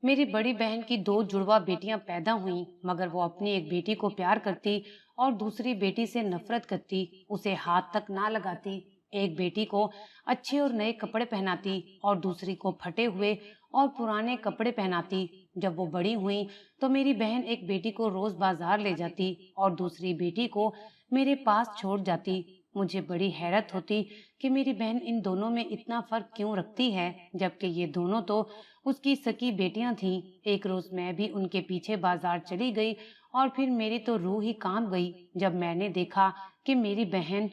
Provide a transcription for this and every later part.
मेरी बड़ी बहन की दो जुड़वा बेटियां पैदा हुईं, मगर वो अपनी एक बेटी को प्यार करती और दूसरी बेटी से नफरत करती, उसे हाथ तक ना लगाती। एक बेटी को अच्छे और नए कपड़े पहनाती और दूसरी को फटे हुए और पुराने कपड़े पहनाती। जब वो बड़ी हुई तो मेरी बहन एक बेटी को रोज बाजार ले जाती और दूसरी बेटी को मेरे पास छोड़ जाती। मुझे बड़ी हैरत होती कि मेरी बहन इन दोनों में इतना फर्क क्यों रखती है, जबकि ये दोनों तो उसकी सकी बेटियां थीं। एक रोज मैं भी उनके पीछे बाजार चली गई और फिर मेरी तो रूह ही कांप गई जब मैंने देखा कि मेरी बहन।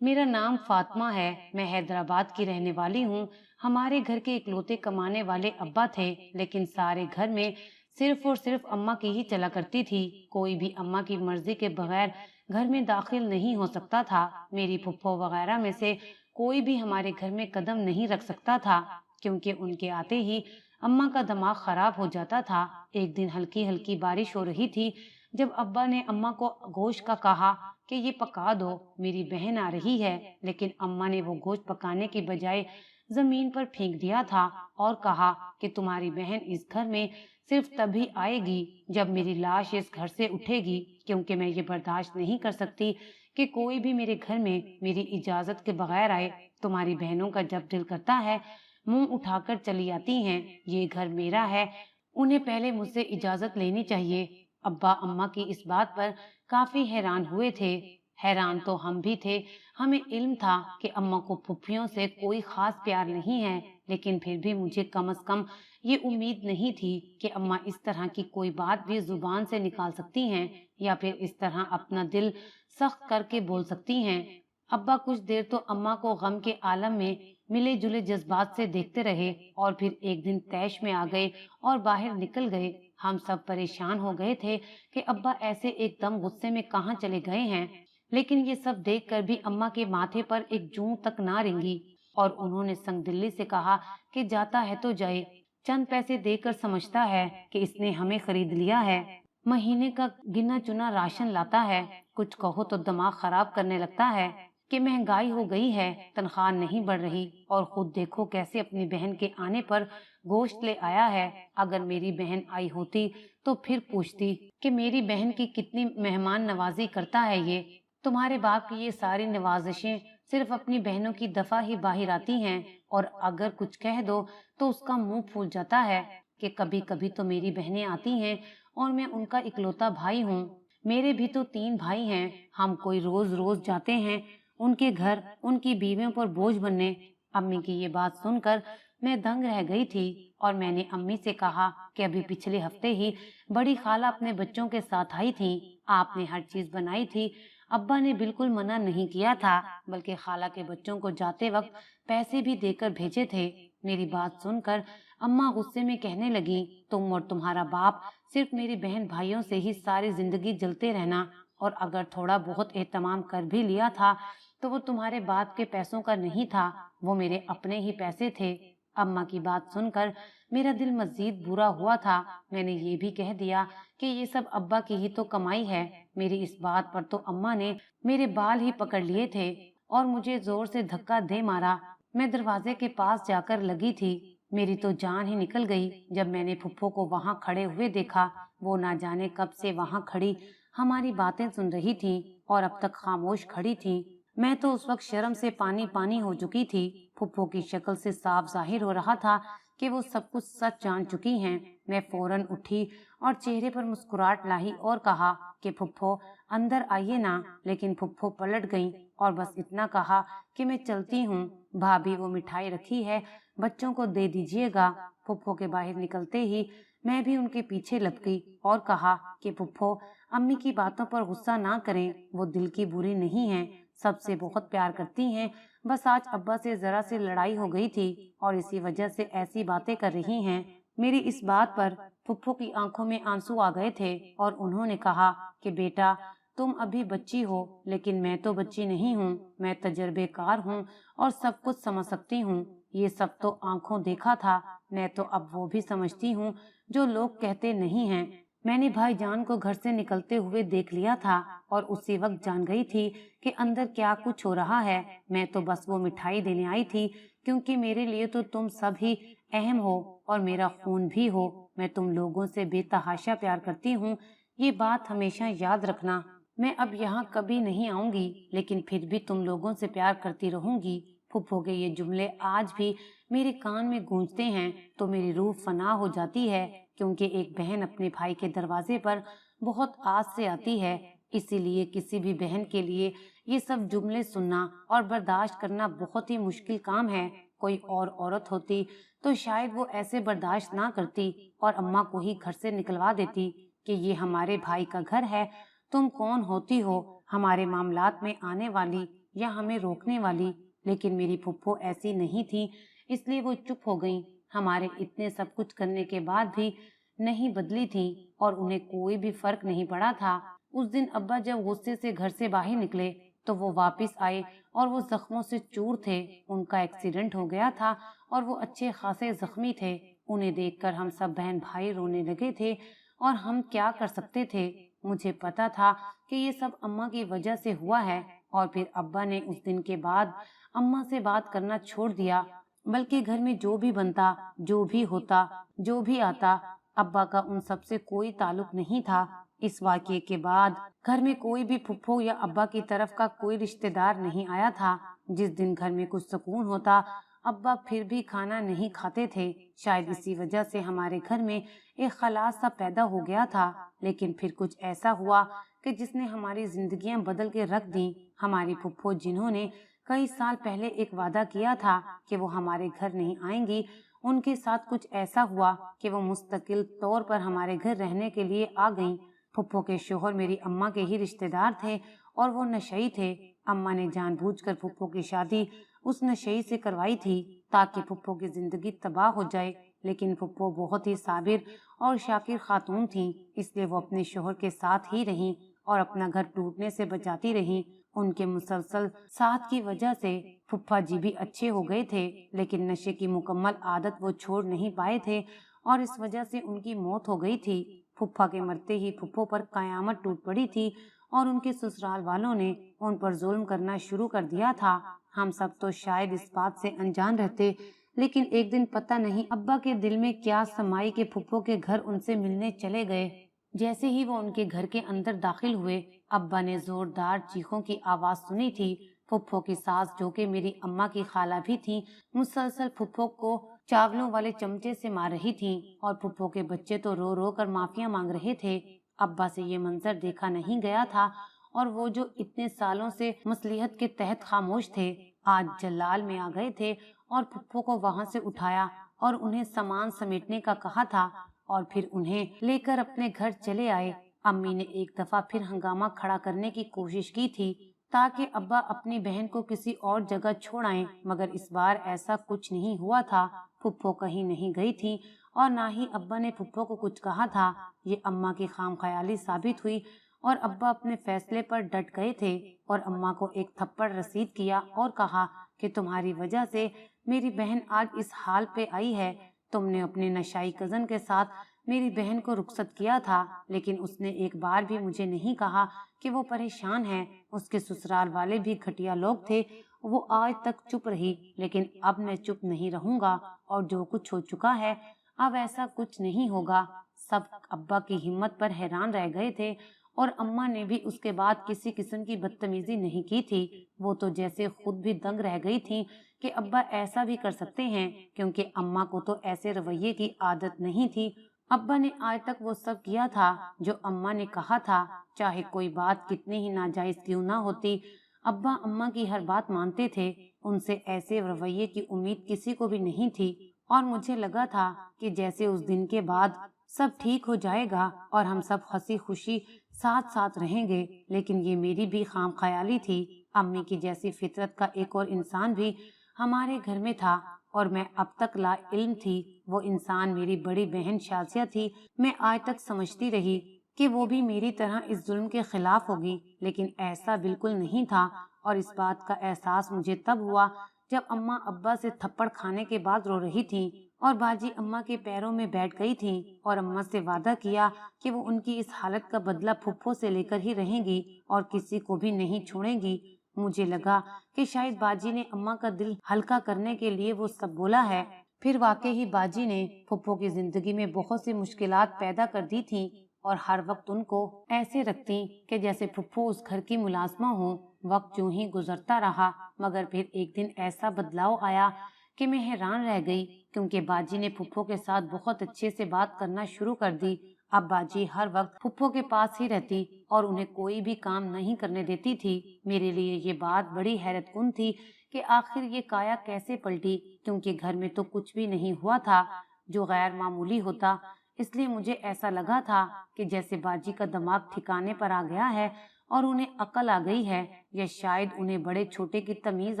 मेरा नाम फातिमा है, मैं हैदराबाद की रहने वाली हूँ। हमारे घर के इकलौते कमाने वाले अब्बा थे, लेकिन सारे घर में सिर्फ और सिर्फ अम्मा की ही चला करती थी। कोई भी अम्मा की मर्जी के बगैर घर में दाखिल नहीं हो सकता था। मेरी फुफ्फो वगैरह में से कोई भी हमारे घर में कदम नहीं रख सकता था, क्योंकि उनके आते ही अम्मा का दिमाग खराब हो जाता था। एक दिन हल्की हल्की बारिश हो रही थी जब अब्बा ने अम्मा को गोश्त का कहा कि ये पका दो, मेरी बहन आ रही है। लेकिन अम्मा ने वो गोश्त पकाने की बजाय जमीन पर फेंक दिया था और कहा कि तुम्हारी बहन इस घर में सिर्फ तभी आएगी जब मेरी लाश इस घर से उठेगी, क्योंकि मैं ये बर्दाश्त नहीं कर सकती कि कोई भी मेरे घर में मेरी इजाजत के बगैर आए। तुम्हारी बहनों का जब दिल करता है मुंह उठाकर चली आती हैं। ये घर मेरा है, उन्हें पहले मुझसे इजाजत लेनी चाहिए। अब्बा अम्मा की इस बात पर काफी हैरान हुए थे। हैरान तो हम भी थे। हमें इल्म था कि अम्मा को फुफ्फियों से कोई खास प्यार नहीं है, लेकिन फिर भी मुझे कम से कम ये उम्मीद नहीं थी कि अम्मा इस तरह की कोई बात भी जुबान से निकाल सकती हैं या फिर इस तरह अपना दिल सख्त करके बोल सकती हैं। अब्बा कुछ देर तो अम्मा को गम के आलम में मिले जुले जज्बात से देखते रहे और फिर एक दिन तैश में आ गए और बाहर निकल गए। हम सब परेशान हो गए थे कि अब्बा ऐसे एकदम गुस्से में कहाँ चले गए हैं, लेकिन ये सब देखकर भी अम्मा के माथे पर एक जूं तक ना रेंगी और उन्होंने संगदिली से कहा कि जाता है तो जाए, चंद पैसे देकर समझता है कि इसने हमें खरीद लिया है। महीने का गिना चुना राशन लाता है, कुछ कहो तो दिमाग खराब करने लगता है कि महंगाई हो गई है, तनख्वाह नहीं बढ़ रही और खुद देखो कैसे अपनी बहन के आने पर गोश्त ले आया है। अगर मेरी बहन आई होती तो फिर पूछती कि मेरी बहन की कितनी मेहमान नवाजी करता है ये। तुम्हारे बाप की ये सारी नवाजिशें सिर्फ अपनी बहनों की दफा ही बाहर आती हैं और अगर कुछ कह दो तो उसका मुंह फूल जाता है कि कभी कभी तो मेरी बहनें आती हैं और मैं उनका इकलौता भाई हूँ। मेरे भी तो तीन भाई हैं, हम कोई रोज रोज जाते हैं उनके घर उनकी बीवियों पर बोझ बनने। अम्मी की ये बात सुनकर मैं दंग रह गई थी और मैंने अम्मी से कहा कि अभी पिछले हफ्ते ही बड़ी खाला अपने बच्चों के साथ आई थी, आपने हर चीज बनाई थी। अब्बा ने बिल्कुल मना नहीं किया था, बल्कि खाला के बच्चों को जाते वक्त पैसे भी देकर भेजे थे। मेरी बात सुनकर अम्मा गुस्से में कहने लगी, तुम और तुम्हारा बाप सिर्फ मेरी बहन भाइयों से ही सारी जिंदगी जलते रहना, और अगर थोड़ा बहुत एहतमाम कर भी लिया था तो वो तुम्हारे बाप के पैसों का नहीं था, वो मेरे अपने ही पैसे थे। अम्मा की बात सुनकर मेरा दिल मजीद बुरा हुआ था। मैंने ये भी कह दिया कि ये सब अब्बा की ही तो कमाई है। मेरी इस बात पर तो अम्मा ने मेरे बाल ही पकड़ लिए थे और मुझे जोर से धक्का दे मारा। मैं दरवाजे के पास जाकर लगी थी, मेरी तो जान ही निकल गई जब मैंने फुफ्फो को वहाँ खड़े हुए देखा। वो ना जाने कब से वहाँ खड़ी हमारी बातें सुन रही थी और अब तक खामोश खड़ी थी। मैं तो उस वक्त शर्म से पानी पानी हो चुकी थी। फुप्पो की शक्ल से साफ जाहिर हो रहा था कि वो सब कुछ सच जान चुकी हैं। मैं फौरन उठी और चेहरे पर मुस्कुराहट लाई और कहा कि फुप्पो अंदर आइए ना, लेकिन फुप्पो पलट गईं और बस इतना कहा कि मैं चलती हूँ, भाभी वो मिठाई रखी है, बच्चों को दे दीजिएगा। फुप्पो के बाहर निकलते ही मैं भी उनके पीछे लपकी और कहा कि फुप्पो अम्मी की बातों पर गुस्सा ना करें, वो दिल की बुरी नहीं है, सबसे बहुत प्यार करती हैं। बस आज अब्बा से जरा सी लड़ाई हो गई थी और इसी वजह से ऐसी बातें कर रही हैं। मेरी इस बात पर फुप्पो की आंखों में आंसू आ गए थे और उन्होंने कहा कि बेटा तुम अभी बच्ची हो, लेकिन मैं तो बच्ची नहीं हूँ, मैं तजर्बेकार हूँ और सब कुछ समझ सकती हूँ। ये सब तो आंखों देखा था, मैं तो अब वो भी समझती हूँ जो लोग कहते नहीं हैं। मैंने भाईजान को घर से निकलते हुए देख लिया था और उसी वक्त जान गई थी कि अंदर क्या कुछ हो रहा है। मैं तो बस वो मिठाई देने आई थी, क्योंकि मेरे लिए तो तुम सब ही اہم ہو اور میرا خون بھی ہو۔ میں تم لوگوں سے بے تحاشا پیار کرتی ہوں، یہ بات ہمیشہ یاد رکھنا۔ میں اب یہاں کبھی نہیں آؤں گی، لیکن پھر بھی تم لوگوں سے پیار کرتی رہوں گی۔ پھپھو کے یہ جملے آج بھی میرے کان میں گونجتے ہیں تو میری روح فنا ہو جاتی ہے، کیونکہ ایک بہن اپنے بھائی کے دروازے پر بہت آس سے آتی ہے۔ اسی لیے کسی بھی بہن کے لیے یہ سب جملے سننا اور برداشت کرنا بہت ہی مشکل کام ہے۔ کوئی اور عورت ہوتی تو شاید وہ ایسے برداشت نہ کرتی اور اماں کو ہی گھر سے نکلوا دیتی کہ یہ ہمارے بھائی کا گھر ہے، تم کون ہوتی ہو ہمارے معاملات میں آنے والی یا ہمیں روکنے والی۔ لیکن میری پھپھو ایسی نہیں تھی، اس لیے وہ چپ ہو گئیں۔ ہمارے اتنے سب کچھ کرنے کے بعد بھی نہیں بدلی تھی اور انہیں کوئی بھی فرق نہیں پڑا تھا۔ اس دن ابا جب غصے سے گھر سے باہر نکلے تو وہ واپس آئے اور وہ زخموں سے چور تھے۔ ان کا ایکسیڈنٹ ہو گیا تھا اور وہ اچھے خاصے زخمی تھے۔ انہیں دیکھ کر ہم سب بہن بھائی رونے لگے تھے اور ہم کیا کر سکتے تھے۔ مجھے پتا تھا کہ یہ سب اماں کی وجہ سے ہوا ہے، اور پھر ابا نے اس دن کے بعد اماں سے بات کرنا چھوڑ دیا، بلکہ گھر میں جو بھی بنتا، جو بھی ہوتا، جو بھی آتا، ابا کا ان سب سے کوئی تعلق نہیں تھا۔ اس واقعے کے بعد گھر میں کوئی بھی پھپھو یا ابا کی طرف کا کوئی رشتہ دار نہیں آیا تھا۔ جس دن گھر میں کچھ سکون ہوتا، ابا پھر بھی کھانا نہیں کھاتے تھے۔ شاید اسی وجہ سے ہمارے گھر میں ایک خلاص سا پیدا ہو گیا تھا۔ لیکن پھر کچھ ایسا ہوا کہ جس نے ہماری زندگیاں بدل کے رکھ دیں۔ ہماری پھپھو، جنہوں نے کئی سال پہلے ایک وعدہ کیا تھا کہ وہ ہمارے گھر نہیں آئیں گی، ان کے ساتھ کچھ ایسا ہوا کہ وہ مستقل طور پر ہمارے گھر رہنے کے لیے آ گئیں۔ پھپھو کے شوہر میری اماں کے ہی رشتہ دار تھے اور وہ نشئی تھے۔ اماں نے جان بوجھ کر پھپھو کی شادی اس نشئی سے کروائی تھی تاکہ پھپھو کی زندگی تباہ ہو جائے۔ لیکن پھپھو بہت ہی صابر اور شاکر خاتون تھیں، اس لیے وہ اپنے شوہر کے ساتھ ہی رہیں اور اپنا گھر ٹوٹنے سے بچاتی رہیں۔ ان کے مسلسل ساتھ کی وجہ سے پھپھا جی بھی اچھے ہو گئے تھے، لیکن نشے کی مکمل عادت وہ چھوڑ نہیں پائے تھے اور اس وجہ سے ان کی موت ہو گئی تھی۔ پھپھا کے مرتے ہی پھپھو پر قیامت ٹوٹ پڑی تھی اور ان کے سسرال والوں نے ان پر ظلم کرنا شروع کر دیا تھا۔ ہم سب تو شاید اس بات سے انجان رہتے، لیکن ایک دن پتہ نہیں ابا کے دل میں کیا سمائی کہ پھپھو کے گھر ان سے ملنے چلے گئے۔ جیسے ہی وہ ان کے گھر کے اندر داخل ہوئے، ابا نے زوردار چیخوں کی آواز سنی تھی۔ پھپھو کی ساس، جو کہ میری اماں کی خالہ بھی تھی، مسلسل پھپھو کو چاولوں والے چمچے سے مار رہی تھیں اور پھپھو کے بچے تو رو رو کر معافیاں مانگ رہے تھے۔ ابا سے یہ منظر دیکھا نہیں گیا تھا اور وہ جو اتنے سالوں سے مصلحت کے تحت خاموش تھے، آج جلال میں آ گئے تھے اور پھپھو کو وہاں سے اٹھایا اور انہیں سامان سمیٹنے کا کہا تھا اور پھر انہیں لے کر اپنے گھر چلے آئے۔ امی نے ایک دفعہ پھر ہنگامہ کھڑا کرنے کی کوشش کی تھی تاکہ ابا اپنی بہن کو کسی اور جگہ چھوڑ آئیں، مگر اس بار ایسا کچھ نہیں ہوا تھا۔ پھپھو کہیں نہیں گئی تھی اور نہ ہی ابا نے پھپھو کو کچھ کہا تھا۔ یہ اماں کی خام خیالی ثابت ہوئی اور ابا اپنے فیصلے پر ڈٹ گئے تھے اور اماں کو ایک تھپڑ رسید کیا اور کہا کہ تمہاری وجہ سے میری بہن آج اس حال پہ آئی ہے۔ تم نے اپنے نشائی کزن کے ساتھ میری بہن کو رخصت کیا تھا، لیکن اس نے ایک بار بھی مجھے نہیں کہا کہ وہ پریشان ہے۔ اس کے سسرال والے بھی گھٹیا لوگ تھے۔ وہ آج تک چپ رہی، لیکن اب میں چپ نہیں رہوں گا اور جو کچھ ہو چکا ہے اب ایسا کچھ نہیں ہوگا۔ سب ابا کی ہمت پر حیران رہ گئے تھے اور اماں نے بھی اس کے بعد کسی قسم کی بدتمیزی نہیں کی تھی۔ وہ تو جیسے خود بھی دنگ رہ گئی تھی کہ ابا ایسا بھی کر سکتے ہیں، کیونکہ اماں کو تو ایسے رویے کی عادت نہیں تھی۔ ابا نے آج تک وہ سب کیا تھا جو اماں نے کہا تھا، چاہے کوئی بات کتنی ہی ناجائز کیوں نہ ہوتی۔ ابا اماں کی ہر بات مانتے تھے، ان سے ایسے رویے کی امید کسی کو بھی نہیں تھی اور مجھے لگا تھا کہ جیسے اس دن کے بعد سب ٹھیک ہو جائے گا اور ہم سب ہنسی خوشی ساتھ ساتھ رہیں گے، لیکن یہ میری بھی خام خیالی تھی۔ امی کی جیسی فطرت کا ایک اور انسان بھی ہمارے گھر میں تھا اور میں اب تک لا علم تھی۔ وہ انسان میری بڑی بہن شازیہ تھی۔ میں آج تک سمجھتی رہی کہ وہ بھی میری طرح اس ظلم کے خلاف ہوگی، لیکن ایسا بالکل نہیں تھا اور اس بات کا احساس مجھے تب ہوا جب اماں ابا سے تھپڑ کھانے کے بعد رو رہی تھیں اور باجی اماں کے پیروں میں بیٹھ گئی تھیں اور اماں سے وعدہ کیا کہ وہ ان کی اس حالت کا بدلہ پھپھو سے لے کر ہی رہیں گی اور کسی کو بھی نہیں چھوڑیں گی۔ مجھے لگا کہ شاید باجی نے اماں کا دل ہلکا کرنے کے لیے وہ سب بولا ہے۔ फिर वाकई ही बाजी ने फुप्पो की जिंदगी में बहुत सी मुश्किलात पैदा कर दी थी और हर वक्त उनको ऐसे रखती कि जैसे फुप्पो उस घर की मुलाजमा हो। वक्त यूं ही गुजरता रहा, मगर फिर एक दिन ऐसा बदलाव आया कि मैं हैरान रह गई, क्योंकि बाजी ने फुप्पो के साथ बहुत अच्छे से बात करना शुरू कर दी। अब बाजी हर वक्त फुप्पो के पास ही रहती और उन्हें कोई भी काम नहीं करने देती थी। मेरे लिए ये बात बड़ी हैरतकुन थी कि आखिर ये काया कैसे पलटी, क्योंकि घर में तो कुछ भी नहीं हुआ था जो गैर मामूली होता। इसलिए मुझे ऐसा लगा था कि जैसे बाजी का दिमाग ठिकाने पर आ गया है और उन्हें अकल आ गई है, या शायद उन्हें बड़े छोटे की तमीज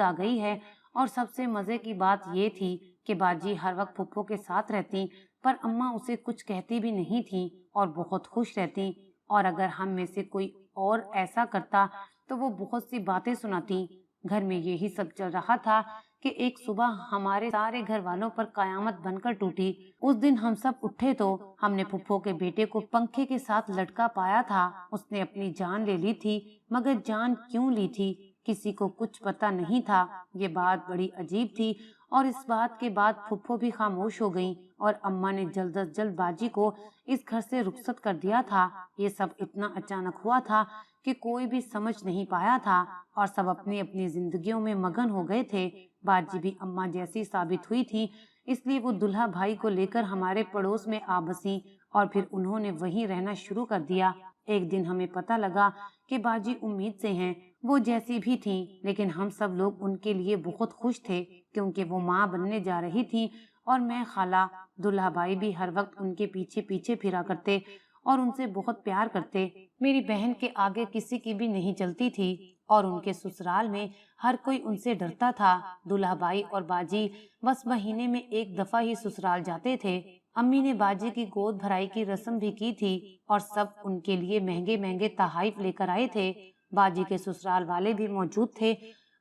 आ गई है। और सबसे मजे की बात ये थी कि बाजी हर वक्त फुप्पो के साथ रहती, पर अम्मा उसे कुछ कहती भी नहीं थी और बहुत खुश रहती। और अगर हम में से कोई और ऐसा करता तो वो बहुत सी बातें सुनाती। घर में यही सब चल रहा था कि एक सुबह हमारे सारे घर वालों पर कयामत बनकर टूटी। उस दिन हम सब उठे तो हमने फुप्पो के बेटे को पंखे के साथ लटका पाया था। उसने अपनी जान ले ली थी, मगर जान क्यों ली थी किसी को कुछ पता नहीं था। ये बात बड़ी अजीब थी और इस बात के बाद फुप्पो भी खामोश हो गई और अम्मा ने जल्द अज जल्द बाजी को इस घर से रुखसत कर दिया था। ये सब इतना अचानक हुआ था कि कोई भी समझ नहीं पाया था और सब अपनी अपनी जिंदगियों में मगन हो गए थे। बाजी भी अम्मा जैसी साबित हुई थी, इसलिए वो दुल्हा भाई को लेकर हमारे पड़ोस में आ बसी और फिर उन्होंने वहीं रहना शुरू कर दिया। एक दिन हमें पता लगा कि बाजी उम्मीद से हैं। वो जैसी भी थी, लेकिन हम सब लोग उनके लिए बहुत खुश थे, क्योंकि वो माँ बनने जा रही थी और मैं खाला। दुल्हा भाई भी हर वक्त उनके पीछे पीछे फिरा करते और उनसे बहुत प्यार करते। मेरी बहन के आगे किसी की भी नहीं चलती थी और उनके ससुराल में हर कोई उनसे डरता था। दुल्हा भाई और बाजी बस महीने में एक दफा ही ससुराल जाते थे। अम्मी ने बाजी की गोद भराई की रस्म भी की थी और सब उनके लिए महंगे महंगे तोहफे लेकर आए थे। बाजी के ससुराल वाले भी मौजूद थे।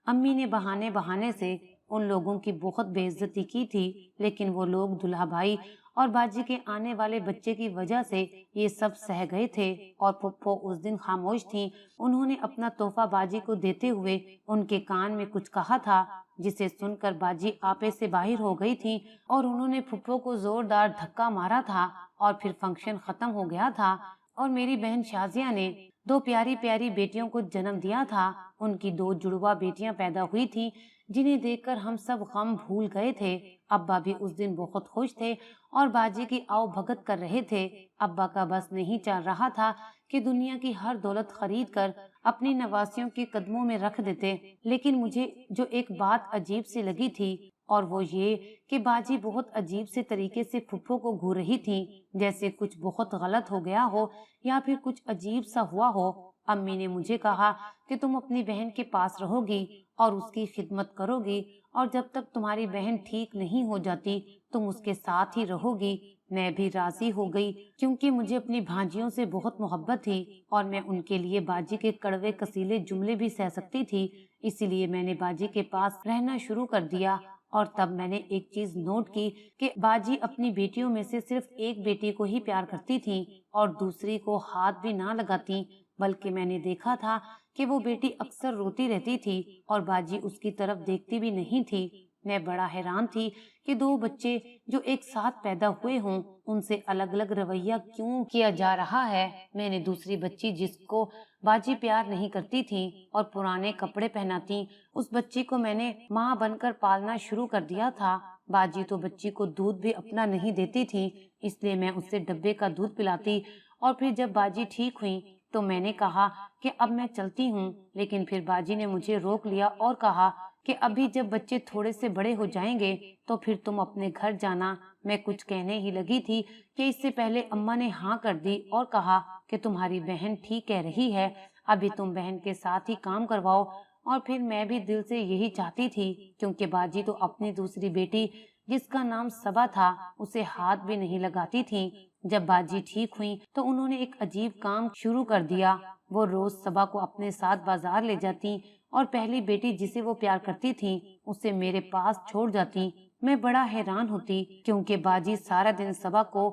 अम्मी ने बहाने बहाने से उन लोगों की बहुत बेइज्जती की थी, लेकिन वो लोग दुल्हा भाई और बाजी के आने वाले बच्चे की वजह से ये सब सह गए थे। और फुप्पो उस दिन खामोश थी। उन्होंने अपना तोहफा बाजी को देते हुए उनके कान में कुछ कहा था, जिसे सुनकर बाजी आपे से बाहर हो गई थी और उन्होंने फुप्पो को जोरदार धक्का मारा था और फिर फंक्शन खत्म हो गया था और मेरी बहन शाजिया ने दो प्यारी प्यारी बेटियों को जन्म दिया था। उनकी दो जुड़वा बेटियां पैदा हुई थी, जिन्हें देखकर हम सब गम भूल गए थे। अब्बा भी उस दिन बहुत खुश थे और बाजी की आओ भगत कर रहे थे। अब्बा का बस नहीं चल रहा था कि दुनिया की हर दौलत खरीद कर अपनी नवासियों के कदमों में रख देते। लेकिन मुझे जो एक बात अजीब सी लगी थी, और वो ये कि बाजी बहुत अजीब से तरीके से फुप्पो को घूर रही थी, जैसे कुछ बहुत गलत हो गया हो या फिर कुछ अजीब सा हुआ हो। अम्मी ने मुझे कहा कि तुम अपनी बहन के पास रहोगी और उसकी खिदमत करोगी, और जब तक तुम्हारी बहन ठीक नहीं हो जाती तुम उसके साथ ही रहोगी। मैं भी राजी हो गई, क्योंकि मुझे अपनी भांजियों से बहुत मोहब्बत थी और मैं उनके लिए बाजी के कड़वे कसीले जुमले भी सह सकती थी। इसीलिए मैंने बाजी के पास रहना शुरू कर दिया। और तब मैंने एक चीज नोट की कि बाजी अपनी बेटियों में से सिर्फ एक बेटी को ही प्यार करती थी और दूसरी को हाथ भी ना लगाती, बल्कि मैंने देखा था कि वो बेटी अक्सर रोती रहती थी और बाजी उसकी तरफ देखती भी नहीं थी। मैं बड़ा हैरान थी कि दो बच्चे जो एक साथ पैदा हुए हों, उनसे अलग अलग रवैया क्यों किया जा रहा है। मैंने दूसरी बच्ची, जिसको बाजी प्यार नहीं करती थी और पुराने कपड़े पहनाती, उस बच्ची को मैंने माँ बनकर पालना शुरू कर दिया था। बाजी तो बच्ची को दूध भी अपना नहीं देती थी, इसलिए मैं उसे डब्बे का दूध पिलाती। और फिर जब बाजी ठीक हुई तो मैंने कहा कि अब मैं चलती हूँ, लेकिन फिर बाजी ने मुझे रोक लिया और कहा कि अभी जब बच्चे थोड़े से बड़े हो जाएंगे तो फिर तुम अपने घर जाना। मैं कुछ कहने ही लगी थी कि इससे पहले अम्मा ने हाँ कर दी और कहा कि तुम्हारी बहन ठीक कह रही है, अभी तुम बहन के साथ ही काम करवाओ। और फिर मैं भी दिल से यही चाहती थी, क्योंकि बाजी तो अपनी दूसरी बेटी, जिसका नाम सबा था, उसे हाथ भी नहीं लगाती थी। जब बाजी ठीक हुई तो उन्होंने एक अजीब काम शुरू कर दिया। वो रोज सबा को अपने साथ बाजार ले जाती और पहली बेटी, जिसे वो प्यार करती थी, उसे मेरे पास छोड़ जाती। मैं बड़ा हैरान होती, क्योंकि बाजी सारा दिन सबा को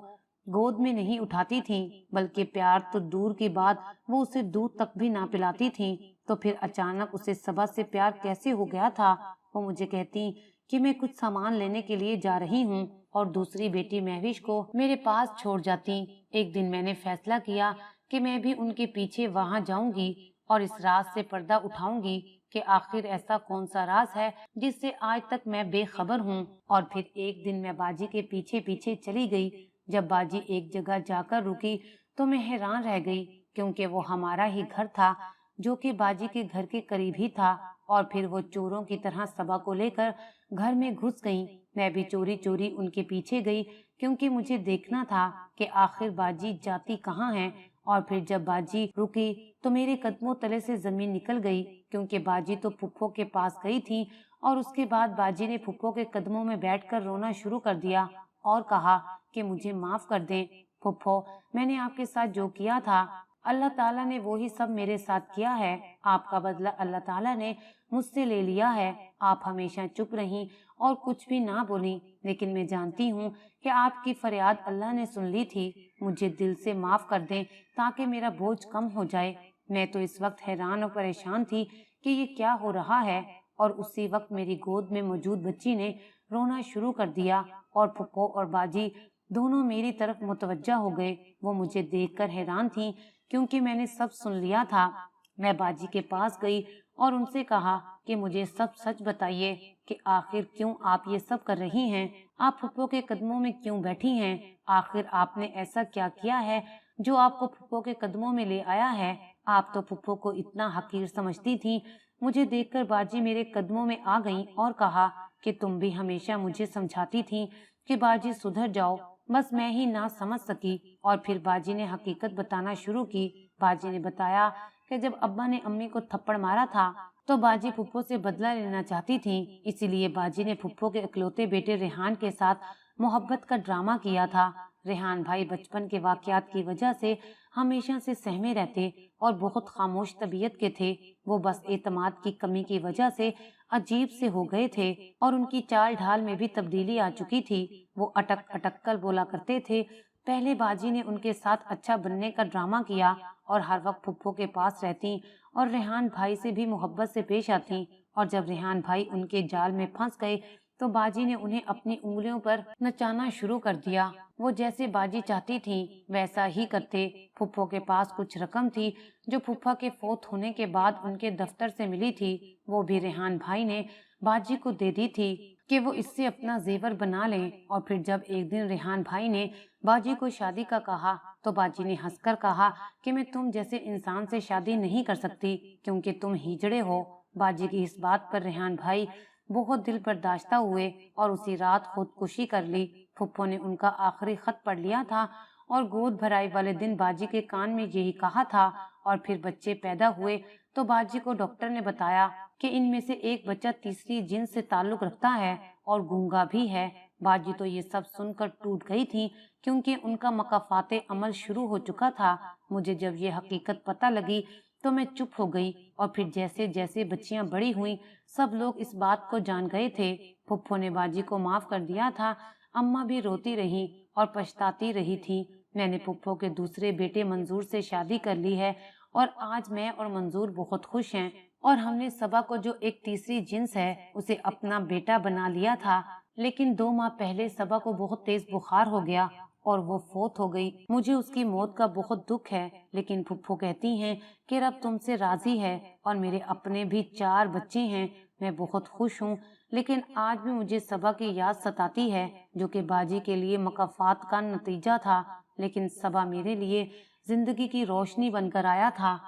गोद में नहीं उठाती थी, बल्कि प्यार तो दूर की बात, वो उसे दूध तक भी ना पिलाती थी। तो फिर अचानक उसे सबा से प्यार कैसे हो गया था। वो मुझे कहती کہ मैं कुछ सामान लेने के लिए जा रही हूँ और दूसरी बेटी महविश को मेरे पास छोड़ जाती। एक दिन मैंने फैसला किया कि मैं भी उनके पीछे वहां जाऊंगी और इस राज से पर्दा उठाऊंगी कि आखिर ऐसा कौन सा राज है जिससे आज तक मैं बेखबर हूँ। और फिर एक दिन मैं बाजी के पीछे पीछे चली गई। जब बाजी एक जगह जाकर रुकी तो मैं हैरान रह गई, क्योंकि वो हमारा ही घर था, जो कि बाजी के घर के करीब ही था। और फिर वो चोरों की तरह सबा को लेकर घर में घुस गईं। मैं भी चोरी चोरी उनके पीछे गई, क्योंकि मुझे देखना था कि आखिर बाजी जाती कहाँ है। और फिर जब बाजी रुकी तो मेरे कदमों तले से जमीन निकल गई, क्योंकि बाजी तो फुप्पो के पास गई थी। और उसके बाद बाजी ने फुप्पो के कदमों में बैठकर रोना शुरू कर दिया और कहा कि मुझे माफ कर दें फुप्पो, मैंने आपके साथ जो किया था, अल्लाह ताला ने वो ही सब मेरे साथ किया है। आपका बदला अल्लाह ताला ने मुझसे ले लिया है। आप हमेशा चुप रहीं और कुछ भी ना बोली, लेकिन मैं जानती हूँ कि आपकी फरियाद अल्लाह ने सुन ली थी। मुझे दिल से माफ कर दें ताकि मेरा बोझ कम हो जाए। मैं तो इस वक्त हैरान और परेशान थी कि ये क्या हो रहा है। और उसी वक्त मेरी गोद में मौजूद बच्ची ने रोना शुरू कर दिया और फुप्पो और बाजी दोनों मेरी तरफ मुतवज्जा हो गए। वो मुझे देखकर हैरान थी, क्योंकि मैंने सब सुन लिया था। मैं बाजी के पास गई और उनसे कहा कि मुझे सब सच बताइए कि आखिर क्यों आप ये सब कर रही हैं। आप फुप्पो के कदमों में क्यों बैठी हैं? आखिर आपने ऐसा क्या किया है जो आपको फुप्पो के कदमों में ले आया है? आप तो फुप्पो को इतना हकीर समझती थी। मुझे देखकर बाजी मेरे कदमों में आ गई और कहा कि तुम भी हमेशा मुझे समझाती थी कि बाजी सुधर जाओ, बस मैं ही ना समझ सकी। और फिर बाजी ने हकीकत बताना शुरू की। बाजी ने बताया कि जब अब्बा ने अम्मी को थप्पड़ मारा था तो बाजी फुप्पो से बदला लेना चाहती थी। इसीलिए बाजी ने फुप्पो के इकलौते बेटे रेहान के साथ मोहब्बत का ड्रामा किया था। रेहान भाई बचपन के वाकयात की वजह से हमेशा से सहमे रहते और बहुत खामोश तबीयत के थे। वो बस एतमाद की कमी की वजह से अजीब से हो गए थे और उनकी चाल ढाल में भी तब्दीली आ चुकी थी। वो अटक अटक कर बोला करते थे। पहले बाजी ने उनके साथ अच्छा बनने का ड्रामा किया और हर वक्त फुप्पो के पास रहती और रेहान भाई से भी मोहब्बत से पेश आती। और जब रेहान भाई उनके जाल में फंस गए तो बाजी ने उन्हें अपनी उंगलियों पर नचाना शुरू कर दिया। वो जैसे बाजी चाहती थी वैसा ही करते। फुप्पो के पास कुछ रकम थी जो फुप्पा के फौत होने के बाद उनके दफ्तर से मिली थी। वो भी रेहान भाई ने बाजी को दे दी थी कि वो इससे अपना जेवर बना लें। और फिर जब एक दिन रेहान भाई ने बाजी को शादी का कहा तो बाजी ने हंसकर कहा कि मैं तुम जैसे इंसान से शादी नहीं कर सकती, क्योंकि तुम हिजड़े हो। बाजी की इस बात पर रेहान भाई बहुत दिल बर्दाश्ता हुए और उसी रात खुदकुशी कर ली। फुप्पो ने उनका आखिरी खत पढ़ लिया था और गोद भराई वाले दिन बाजी के कान में यही कहा था। और फिर बच्चे पैदा हुए तो बाजी को डॉक्टर ने बताया कि इनमें से एक बच्चा तीसरी जिन्स से ताल्लुक रखता है और गूंगा भी है। बाजी तो ये सब सुनकर टूट गई थी, क्योंकि उनका मकाफाते अमल शुरू हो चुका था। मुझे जब ये हकीकत पता लगी तो मैं चुप हो गई। और फिर जैसे जैसे बच्चियां बड़ी हुईं सब लोग इस बात को जान गए थे। फुप्पो ने बाजी को माफ कर दिया था। अम्मा भी रोती रही और पछताती रही थी। मैंने फुप्पो के दूसरे बेटे मंजूर से शादी कर ली है और आज मैं और मंजूर बहुत खुश हैं। और हमने सबा को, जो एक तीसरी जिन्स है, उसे अपना बेटा बना लिया था। लेकिन 2 माह पहले सबा को बहुत तेज बुखार हो गया और वो फौत हो गई। मुझे उसकी मौत का बहुत दुख है, लेकिन फुप्पो कहती हैं कि रब तुमसे राजी है और मेरे अपने भी 4 बच्चे हैं। मैं बहुत खुश हूँ, लेकिन आज भी मुझे सबा की याद सताती है, जो कि बाजी के लिए मकाफात का नतीजा था। लेकिन सबा मेरे लिए जिंदगी की रोशनी बनकर आया था।